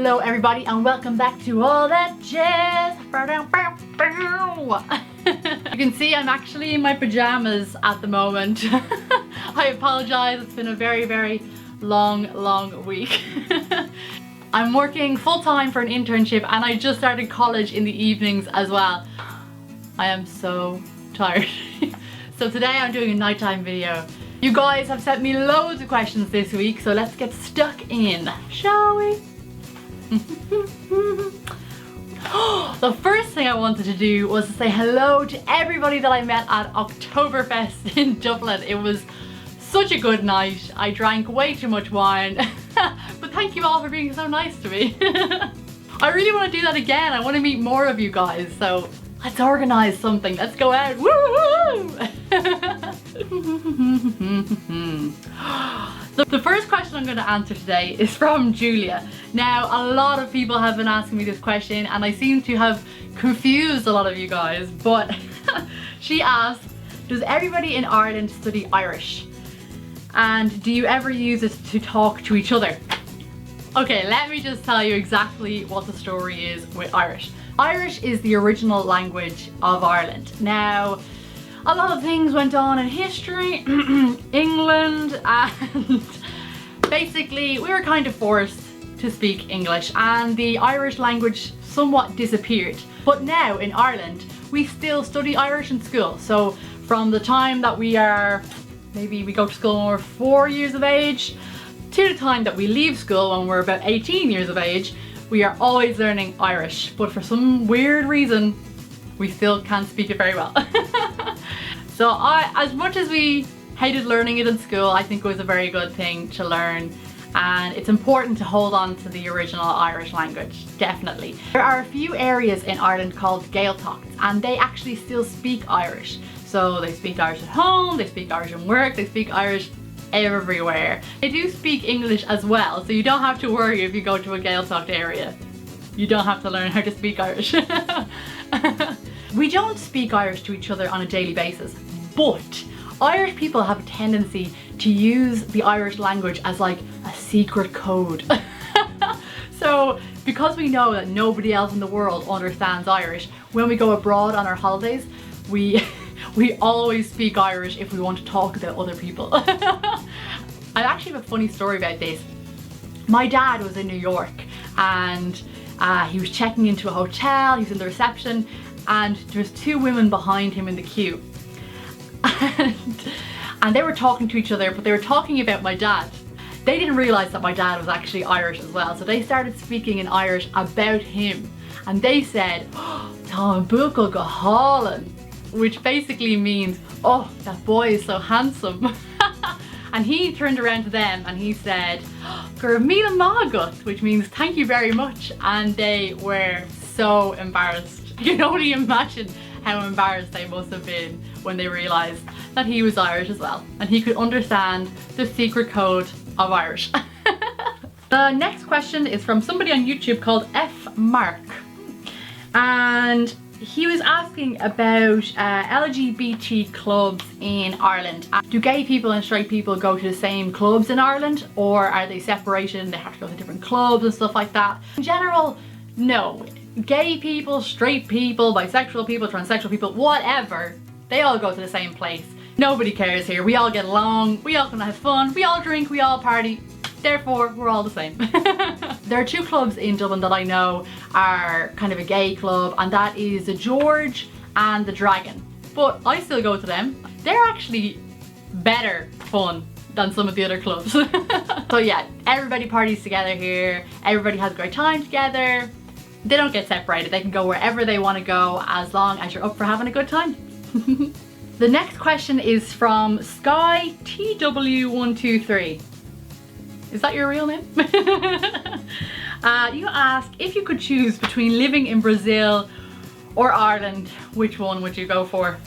Hello everybody and welcome back to All That Jess. You can see I'm actually in my pajamas at the moment. I apologize, it's been a very long week. I'm working full-time for an internship and I just started college in the evenings as well. I am so tired. So today I'm doing a nighttime video. You guys have sent me loads of questions this week, so let's get stuck in, shall we? The first thing I wanted to do was to say hello to everybody that I met at Oktoberfest in Dublin. It was such a good night. I drank way too much wine, but thank you all for being so nice to me. I really want to do that again. I want to meet more of you guys, so let's organize something. Let's go out. Woo! The first question I'm going to answer today is from Julia. Now, a lot of people have been asking me this question and I seem to have confused a lot of you guys, but she asks, does everybody in Ireland study Irish? And do you ever use it to talk to each other? Okay, let me just tell you exactly what the story is with Irish. Irish is the original language of Ireland. Now, a lot of things went on in history, England, and basically we were kind of forced to speak English and the Irish language somewhat disappeared. But now in Ireland, we still study Irish in school. So from the time that we go to school when we're 4 years of age, to the time that we leave school when we're about 18 years of age, we are always learning Irish. But for some weird reason, we still can't speak it very well. So as much as we hated learning it in school, I think it was a very good thing to learn, and it's important to hold on to the original Irish language, definitely. There are a few areas in Ireland called Gaeltacht, and they actually still speak Irish. So they speak Irish at home, they speak Irish in work, they speak Irish everywhere. They do speak English as well, so you don't have to worry if you go to a Gaeltacht area. You don't have to learn how to speak Irish. We don't speak Irish to each other on a daily basis, but Irish people have a tendency to use the Irish language as like a secret code. So because we know that nobody else in the world understands Irish, when we go abroad on our holidays, we always speak Irish if we want to talk about other people. I actually have a funny story about this. My dad was in New York and he was checking into a hotel, he was in the reception, and there's two women behind him in the queue. And they were talking to each other, but they were talking about my dad. They didn't realise that my dad was actually Irish as well, so they started speaking in Irish about him. And they said, "Tá buachail go hálan," which basically means, "Oh, that boy is so handsome." And he turned around to them and he said, "Gur míle mágat," which means thank you very much. And they were so embarrassed. You can only imagine how embarrassed they must have been when they realised that he was Irish as well and he could understand the secret code of Irish. The next question is from somebody on YouTube called F Mark, and he was asking about LGBT clubs in Ireland. Do gay people and straight people go to the same clubs in Ireland, or are they separated and they have to go to different clubs and stuff like that? In general, no. Gay people, straight people, bisexual people, transsexual people, whatever, they all go to the same place. Nobody cares here. We all get along, we all can have fun, we all drink, we all party, therefore we're all the same. There are two clubs in Dublin that I know are kind of a gay club, and that is the George and the Dragon. But I still go to them. They're actually better fun than some of the other clubs. So yeah, everybody parties together here, everybody has a great time together. They don't get separated, they can go wherever they want to go as long as you're up for having a good time. The next question is from Sky TW123. Is that your real name? You ask, if you could choose between living in Brazil or Ireland, which one would you go for?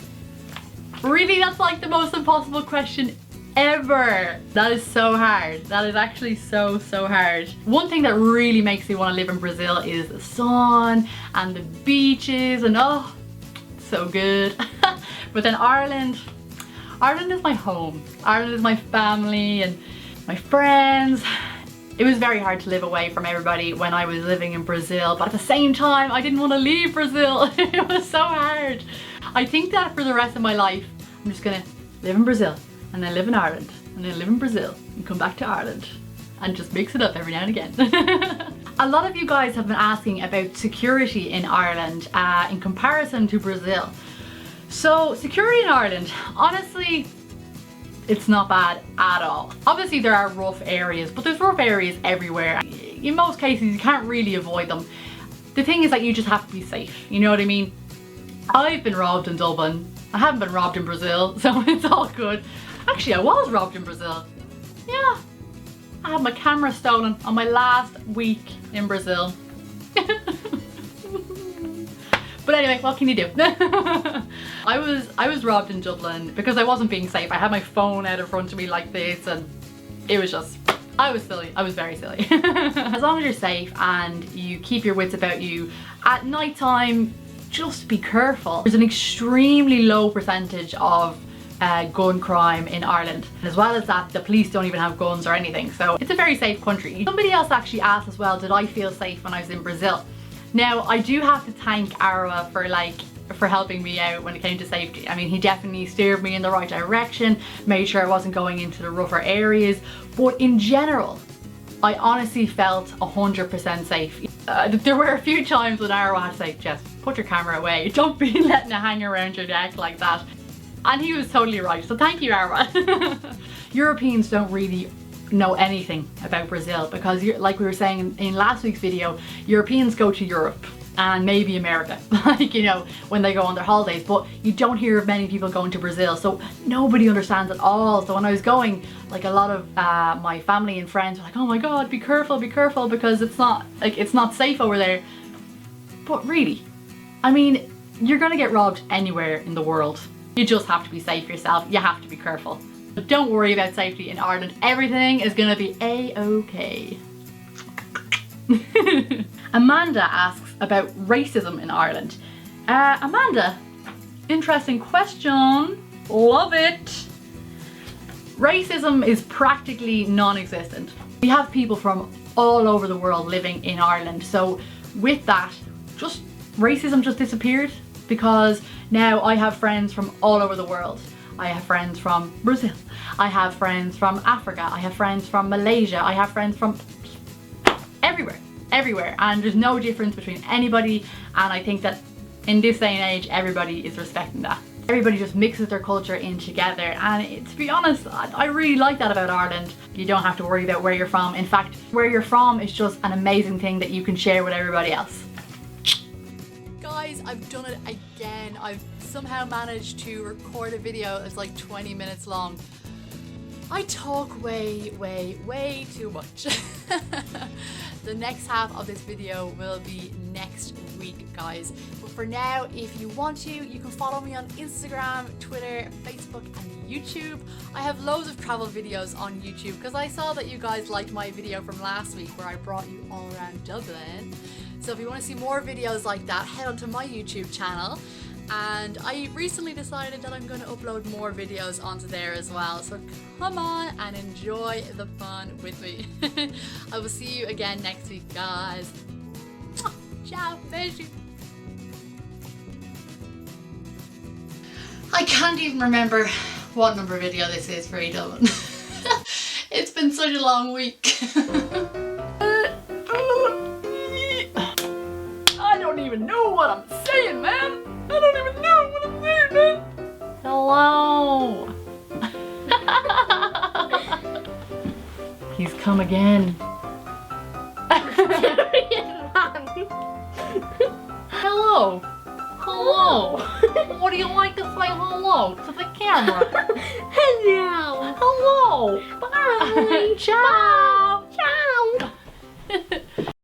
Really, that's like the most impossible question ever. That is so hard. That is actually so hard. One thing that really makes me want to live in Brazil is the sun and the beaches and oh, so good. But then Ireland is my home. Ireland is my family and my friends. It was very hard to live away from everybody when I was living in Brazil, but at the same time I didn't want to leave Brazil. It was so hard. I think that for the rest of my life I'm just gonna live in Brazil and then live in Ireland and then live in Brazil and come back to Ireland and just mix it up every now and again. A lot of you guys have been asking about security in Ireland in comparison to Brazil. So security in Ireland, honestly, it's not bad at all. Obviously there are rough areas, but there's rough areas everywhere. In most cases you can't really avoid them. The thing is that you just have to be safe, you know what I mean? I've been robbed in Dublin. I haven't been robbed in Brazil, so it's all good. Actually, I was robbed in Brazil. Yeah, I had my camera stolen on my last week in Brazil. But anyway, what can you do? I was robbed in Dublin because I wasn't being safe. I had my phone out in front of me like this and it was just, I was silly. I was very silly. As long as you're safe and you keep your wits about you, at night time, just be careful. There's an extremely low percentage of gun crime in Ireland. And as well as that, the police don't even have guns or anything. So it's a very safe country. Somebody else actually asked as well, did I feel safe when I was in Brazil? Now, I do have to thank Arwa for helping me out when it came to safety. I mean, he definitely steered me in the right direction, made sure I wasn't going into the rougher areas. But in general, I honestly felt 100% safe. There were a few times when Arwa had to say, Jess, put your camera away. Don't be letting it hang around your neck like that. And he was totally right, so thank you, Arwa. Europeans don't really know anything about Brazil because, like we were saying in last week's video, Europeans go to Europe and maybe America, like, you know, when they go on their holidays, but you don't hear of many people going to Brazil, so nobody understands at all. So when I was going, like, a lot of my family and friends were like, oh my god, be careful because it's not safe over there. But really, I mean, you're gonna get robbed anywhere in the world. You just have to be safe yourself. You have to be careful. But don't worry about safety in Ireland. Everything is gonna be a-okay. Amanda asks about racism in Ireland. Amanda, interesting question. Love it. Racism is practically non-existent. We have people from all over the world living in Ireland. So with that, racism just disappeared because now I have friends from all over the world. I have friends from Brazil. I have friends from Africa. I have friends from Malaysia. I have friends from everywhere. And there's no difference between anybody. And I think that in this day and age, everybody is respecting that. Everybody just mixes their culture in together. And to be honest, I really like that about Ireland. You don't have to worry about where you're from. In fact, where you're from is just an amazing thing that you can share with everybody else. Guys, I've done it again. I've somehow managed to record a video that's like 20 minutes long. I talk way too much. The next half of this video will be next week, guys. But for now, if you want to, you can follow me on Instagram, Twitter, Facebook, and YouTube. I have loads of travel videos on YouTube because I saw that you guys liked my video from last week where I brought you all around Dublin. So if you want to see more videos like that, head onto my YouTube channel. And I recently decided that I'm going to upload more videos onto there as well. So come on and enjoy the fun with me. I will see you again next week, guys. Ciao, beijo. I can't even remember what number video this is for E-Dublin. It's been such a long week. I don't even know what I'm saying, man. I don't even know what I'm saying, man. Hello. He's come again. Hello. Hello. What do you like to say hello to the camera? Hello. Hello. Bye. Ciao. Ciao.